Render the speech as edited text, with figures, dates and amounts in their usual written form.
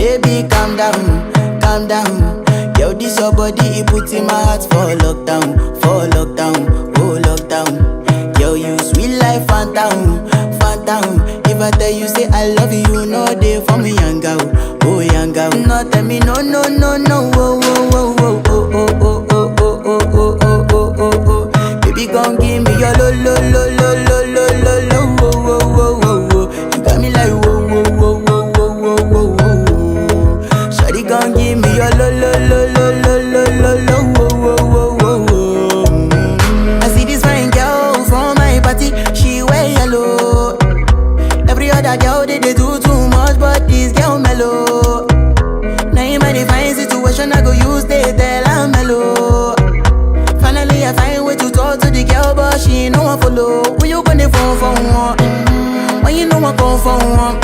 Baby, calm down. Yo, this your body, it put in my heart for lockdown, oh lockdown. Yo, you sweet life, phantom, phantom. If I tell you say I love you, you know they for me, young girl, oh young girl. No, tell me no, no, no, no, oh, oh, oh, oh, oh, oh, oh, oh, oh, oh, oh, oh, oh, oh. Baby, gon' give me your lo, lo, lo, lo, lo, lo, lo, lo, oh, oh, oh, oh, oh. You got me like whoa, whoa, whoa, whoa, whoa, whoa, whoa, whoa. Shawty gon' give me your lo, lo, lo, lo, lo, lo, lo, lo, oh, oh, oh, oh, oh. I see this fine girl from my party, she wear yellow. Every other girl they do too much, but this girl mellow. Now in my divine situation, I go use they tell I'm mellow. Finally, I find way to talk to the girl, but she ain't no one follow. When you gonna phone for one? When you know I come for one?